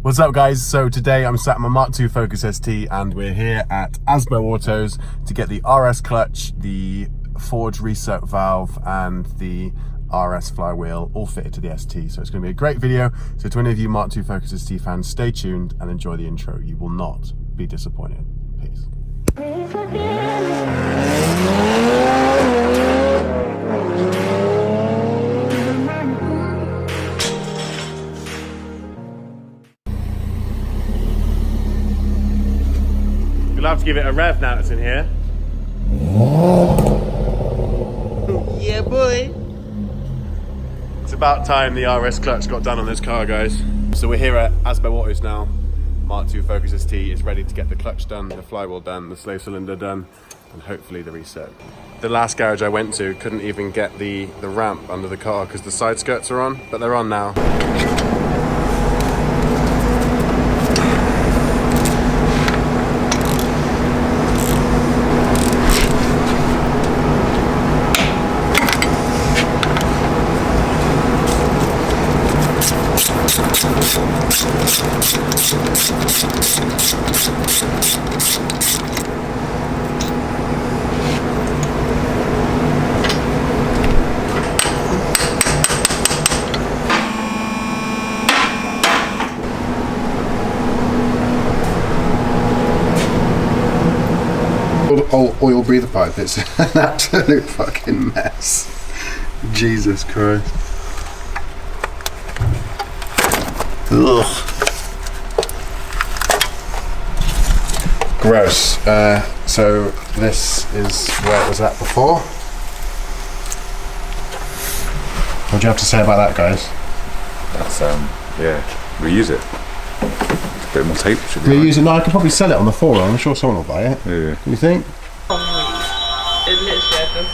What's up guys? So today I'm sat in my Mark II Focus ST and we're here at Asbo Autos to get the RS clutch, the forged Recirc valve and the RS flywheel all fitted to the ST. So it's going to be a great video. So to any of you Mark II Focus ST fans, stay tuned and enjoy the intro. You will not be disappointed. Peace. We'll have to give it a rev now it's in here. Yeah, boy. It's about time the RS clutch got done on this car, guys. So we're here at Asbo Autos now. Mark II Focus ST is ready to get the clutch done, the flywheel done, the slave cylinder done, and hopefully the Recirc. The last garage I went to couldn't even get the ramp under the car because the side skirts are on, but they're on now. Oil breather pipe, it's an absolute fucking mess. Jesus Christ. Ugh. Gross. So this is where it was at before. What do you have to say about that, guys? That's yeah, reuse it. It's a bit more tape. Reuse it? No, I could probably sell it on the forum. I'm sure someone will buy it. Yeah. You think? It literally happens.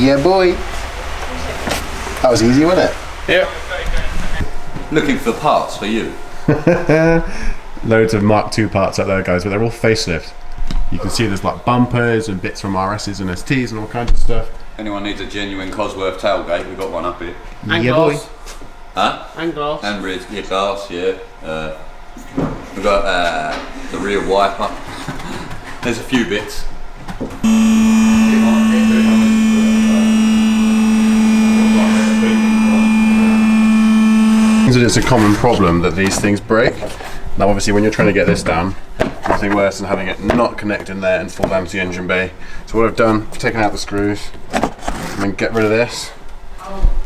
Yeah, boy. That was easy, wasn't it? Yeah. Looking for parts for you. Loads of Mark II parts up there, guys, but they're all facelift. You can see there's like bumpers and bits from RSs and STs and all kinds of stuff. Anyone needs a genuine Cosworth tailgate, we've got one up here. And yeah, glass. boy. Huh? And glass. And rear glass, yeah. We've got the rear wiper. There's a few bits. It's a common problem that these things break. Now obviously when you're trying to get this down, nothing worse than having it not connect in there and fall down to the engine bay. So what I've done, I've taken out the screws and then get rid of this,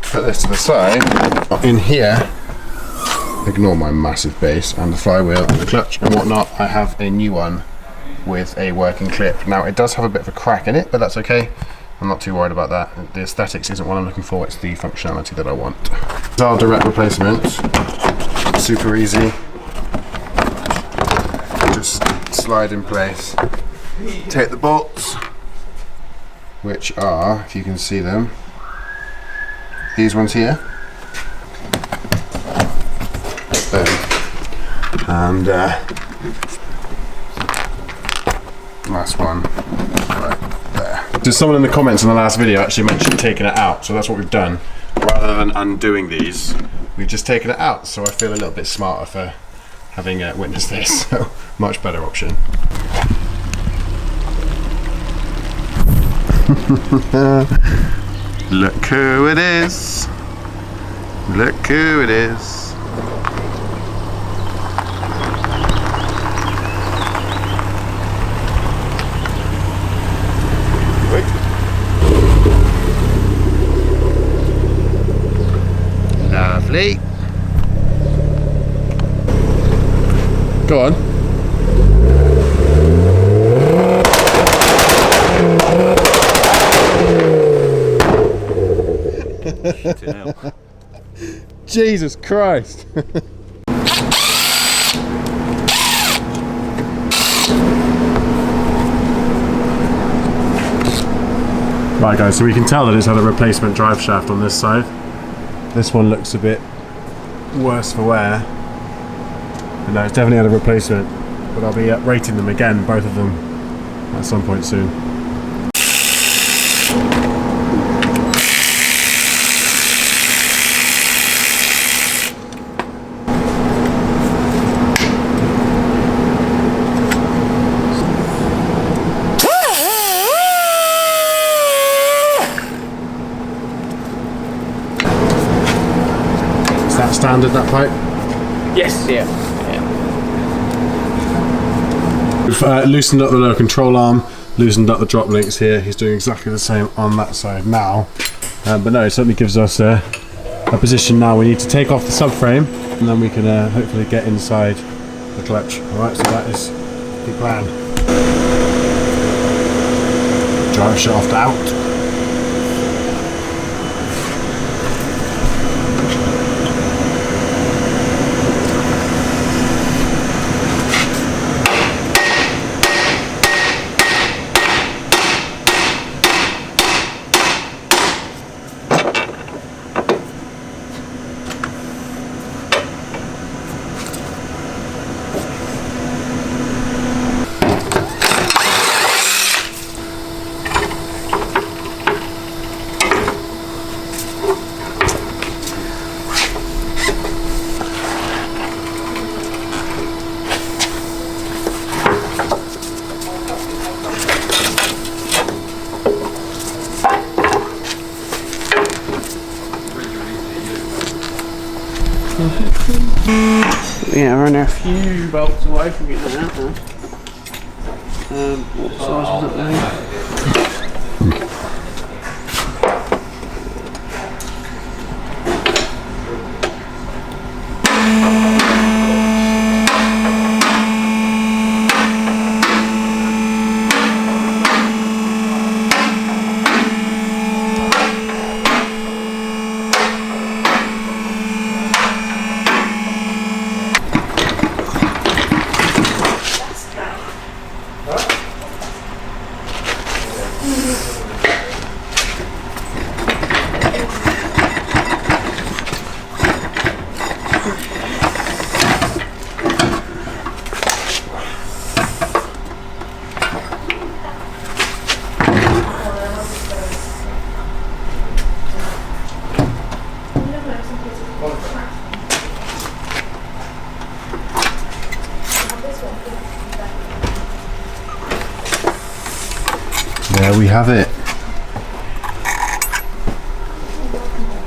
put this to the side. In here, ignore my massive base and the flywheel and the clutch and whatnot, I have a new one with a working clip. Now it does have a bit of a crack in it, but that's okay. I'm not too worried about that. The aesthetics isn't what I'm looking for, it's the functionality that I want. It's our direct replacement, super easy. Just slide in place, take the bolts, which are, if you can see them, these ones here. Boom. And last one. So someone in the comments in the last video actually mentioned taking it out, so that's what we've done. Rather than undoing these, we've just taken it out, so I feel a little bit smarter for having witnessed this, so much better option. Look who it is. Look who it is. Lovely. Go on. Jesus Christ. Right guys, so we can tell that it's had a replacement drive shaft on this side. This one looks a bit worse for wear. But no, it's definitely had a replacement. But I'll be rating them again, both of them, at some point soon. standard, that pipe? Yes, yeah. We've loosened up the lower control arm, loosened up the drop links here. He's doing exactly the same on that side now. But no, it certainly gives us a position now. We need to take off the subframe and then we can hopefully get inside the clutch. Alright, so that is the plan. Drive shaft out. Yeah, we're only a few bolts away from getting that out now. What size was it there? There we have it.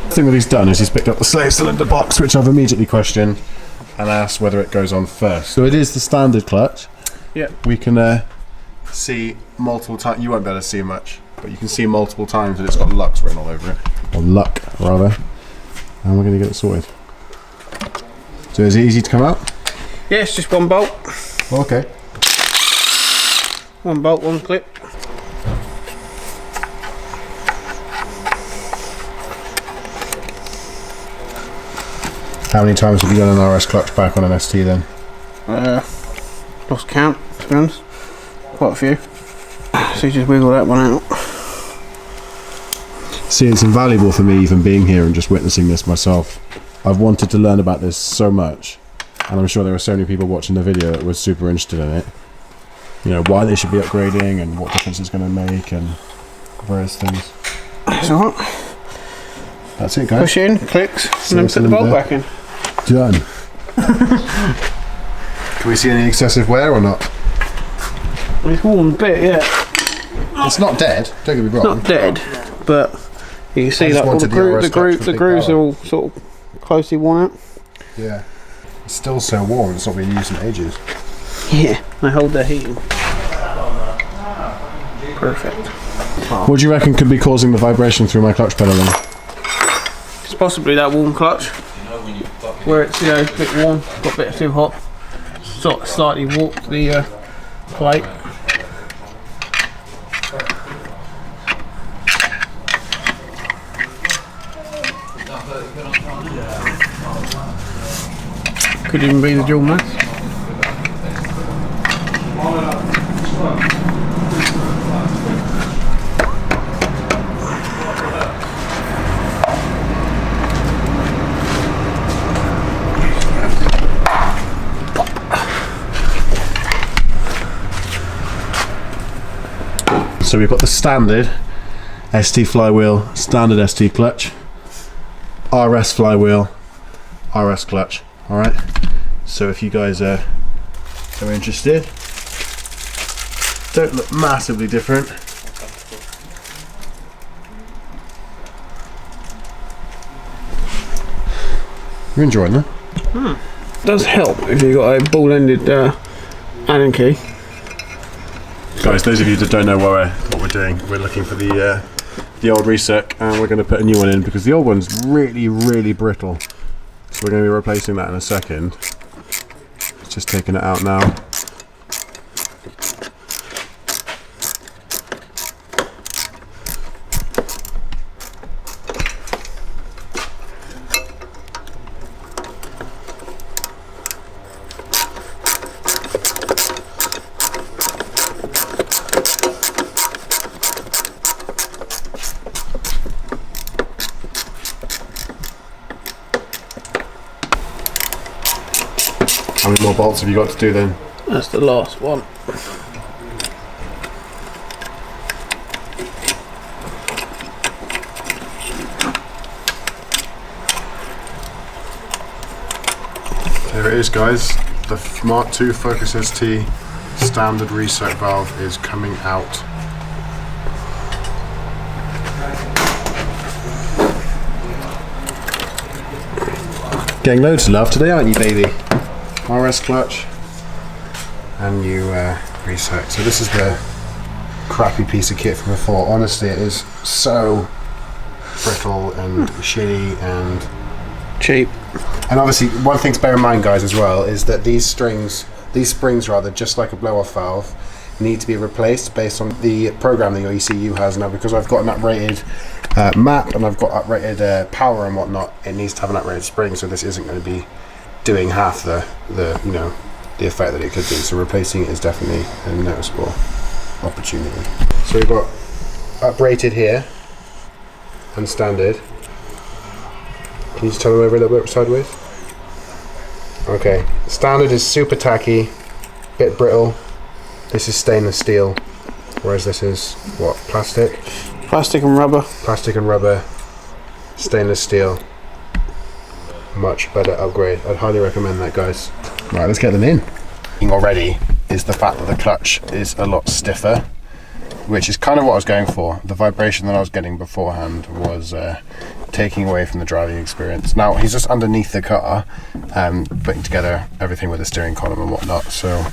The thing that he's done is he's picked up the slave cylinder box, which I've immediately questioned and asked whether it goes on first. So it is the standard clutch. Yeah. We can see multiple times. You won't be able to see much, but you can see multiple times that it's got Lux written all over it. Or Luck, rather. And we're going to get it sorted. So is it easy to come out? Yeah, it's just one bolt. Okay. One bolt, one clip. How many times have you done an RS clutch back on an ST then? Lost count, to be honest. Quite a few. So you just wiggle that one out. See, it's invaluable for me even being here and just witnessing this myself. I've wanted to learn about this so much, and I'm sure there were so many people watching the video that were super interested in it. You know, why they should be upgrading and what difference it's going to make and various things. That's alright. That's it, guys. Push in, clicks, and then put the bolt back in. Done. Can we see any excessive wear or not? It's worn a bit, yeah. It's not dead, don't get me wrong. Not dead, but you can see that all the grooves are all sort of closely worn out. Yeah. It's still so warm, it's not been used in ages. Yeah, they hold their heating. Perfect. What do you reckon could be causing the vibration through my clutch pedal then? It's possibly that warm clutch, where it's, you know, a bit warm, got a bit too hot, sort of slightly warped the plate. Could even be the dual mass. So we've got the standard ST flywheel, standard ST clutch, RS flywheel, RS clutch. Alright, so if you guys are interested, don't look massively different. You're enjoying that? Does help if you've got a ball-ended Allen key. Guys, those of you that don't know what we're doing, we're looking for the old Recirc, and we're going to put a new one in because the old one's really, really brittle. So we're going to be replacing that in a second. Just taking it out now. How many more bolts have you got to do then? That's the last one. There it is, guys. The Mark II Focus ST standard Recirc valve is coming out. Getting loads of love today, aren't you, baby? RS clutch and new Recirc. So this is the crappy piece of kit from before. Honestly, it is so brittle and shitty and cheap. And obviously, one thing to bear in mind, guys, as well, is that these springs, rather, just like a blow-off valve, need to be replaced based on the program that your ECU has now. Because I've got an uprated map and I've got uprated power and whatnot, it needs to have an uprated spring. So this isn't going to be doing half the the effect that it could do. So replacing it is definitely a noticeable opportunity. So we've got uprated here and standard. Can you just turn them over a little bit sideways? Okay, standard is super tacky, bit brittle. This is stainless steel, whereas this is what, plastic? Plastic and rubber. Plastic and rubber, stainless steel. Much better upgrade. I'd highly recommend that, guys. Right, let's get them in. Already is the fact that the clutch is a lot stiffer, which is kind of what I was going for. The vibration that I was getting beforehand was taking away from the driving experience. Now he's just underneath the car, putting together everything with the steering column and whatnot. So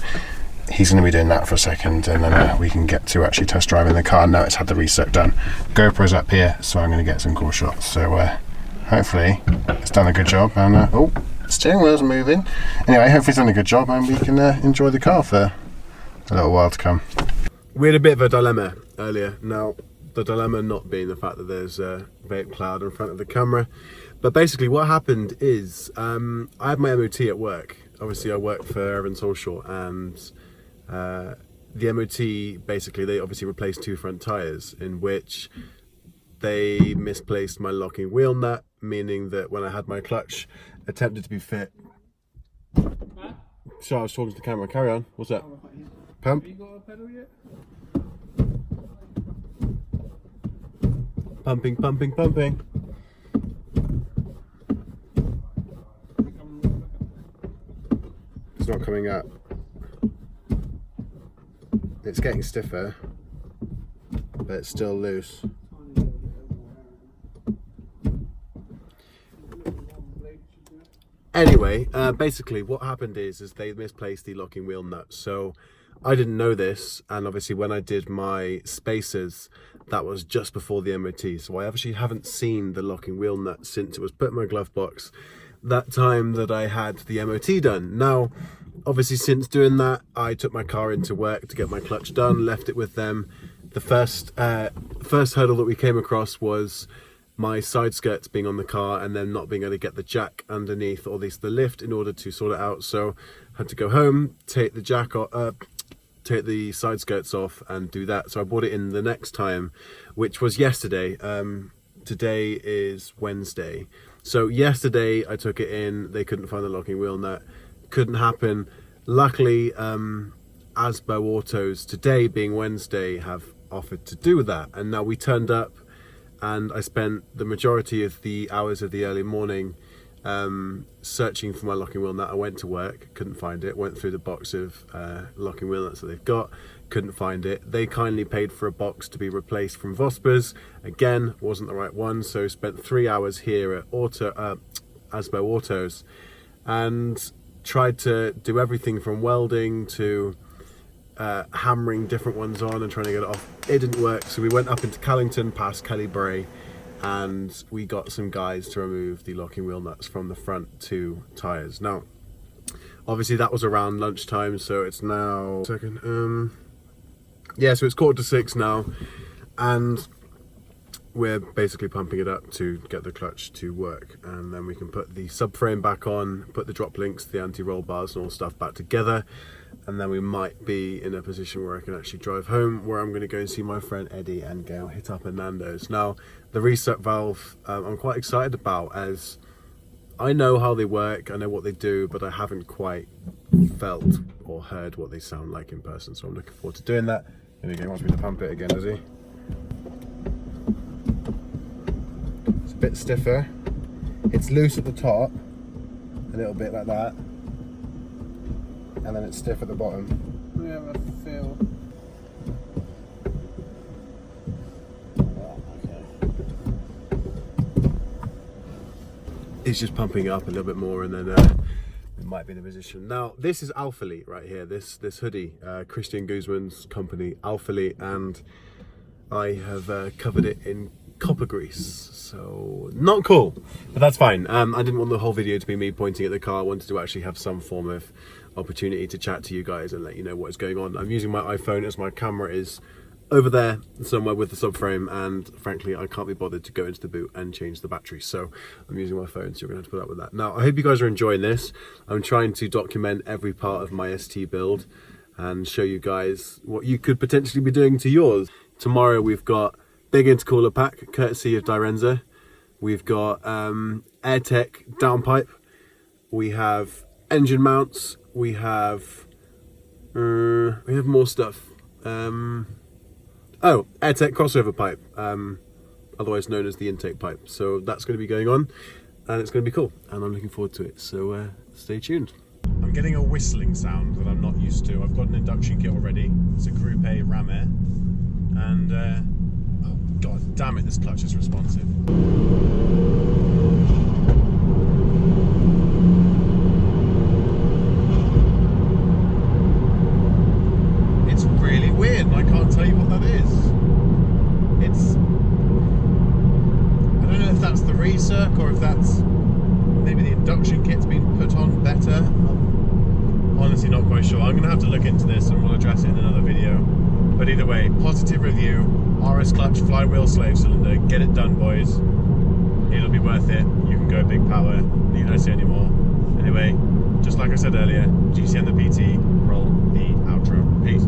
he's going to be doing that for a second, and then we can get to actually test driving the car. Now it's had the Recirc done. GoPro's up here, so I'm going to get some cool shots. So hopefully it's done a good job. And oh, steering wheel's moving. Anyway, hopefully it's done a good job, and we can enjoy the car for a little while to come. We had a bit of a dilemma earlier. Now, the dilemma not being the fact that there's a vape cloud in front of the camera, but basically what happened is I had my MOT at work. Obviously I work for Irvine Social, and the MOT, basically they obviously replaced 2 front tyres, in which they misplaced my locking wheel nut, meaning that when I had my clutch attempted to be fit. So I was talking to the camera. Carry on. What's that? Pump? Have you got a pedal yet? Pumping, pumping, pumping. It's not coming up. It's getting stiffer, but it's still loose. Anyway, basically what happened is they misplaced the locking wheel nut. So I didn't know this, and obviously when I did my spacers, that was just before the MOT. So I actually haven't seen the locking wheel nut since it was put in my glove box that time that I had the MOT done. Now, obviously since doing that, I took my car into work to get my clutch done, left it with them. The first hurdle that we came across was my side skirts being on the car and then not being able to get the jack underneath, or at least the lift, in order to sort it out. So I had to go home, take the jack off, take the side skirts off and do that. So I brought it in the next time, which was yesterday. Today is Wednesday. So yesterday I took it in, they couldn't find the locking wheel nut, couldn't happen. Luckily, Asbo Autos, today being Wednesday, have offered to do that. And now we turned up, and I spent the majority of the hours of the early morning searching for my locking wheel nut. I went to work, couldn't find it, went through the box of locking wheel nuts that they've got, couldn't find it. They kindly paid for a box to be replaced from Vosper's. Again, wasn't the right one, so spent 3 hours here at Asbo autos, and tried to do everything from welding to hammering different ones on and trying to get it off. It didn't work, so we went up into Callington past Kelly Bray, and we got some guys to remove the locking wheel nuts from the front two tyres. Now, obviously that was around lunchtime, so it's now so it's 5:45 now, and we're basically pumping it up to get the clutch to work, and then we can put the subframe back on, put the drop links, the anti-roll bars and all stuff back together, and then we might be in a position where I can actually drive home, where I'm going to go and see my friend Eddie and go hit up a Nando's. Now, the Recirc valve I'm quite excited about, as I know how they work, I know what they do, but I haven't quite felt or heard what they sound like in person, so I'm looking forward to doing that. There we go, he wants me to pump it again, does he? It's a bit stiffer. It's loose at the top, a little bit like that, and then it's stiff at the bottom. We have a feel. It's just pumping it up a little bit more, and then it might be in a position. Now, this is FLYWHEEL right here, this hoodie, Christian Guzman's company, FLYWHEEL, and I have covered it in copper grease, so not cool, but that's fine. I didn't want the whole video to be me pointing at the car. I wanted to actually have some form of opportunity to chat to you guys and let you know what is going on. I'm using my iPhone as my camera is over there somewhere with the subframe, and frankly I can't be bothered to go into the boot and change the battery, so I'm using my phone, so you're gonna have to put up with that. Now, I hope you guys are enjoying this. I'm trying to document every part of my ST build and show you guys what you could potentially be doing to yours. Tomorrow we've got big intercooler pack courtesy of Direnza. We've got AirTech downpipe, we have engine mounts, we have more stuff. Oh, AirTech crossover pipe, otherwise known as the intake pipe. So that's going to be going on, and it's going to be cool, and I'm looking forward to it. So stay tuned. I'm getting a whistling sound that I'm not used to. I've got an induction kit already. It's a Group A ram air, and oh god damn it, this clutch is responsive. It's really weird, and I can't tell you what that is. I don't know if that's the Recirc or if that's maybe the induction kit's been put on better. I'm honestly not quite sure. I'm going to have to look into this, and we'll address it in another video. But either way, positive review, RS clutch, flywheel slave cylinder, get it done boys. It'll be worth it. You can go big power, need I say anymore. Anyway, just like I said earlier, GC and the PT, roll the outro. Peace.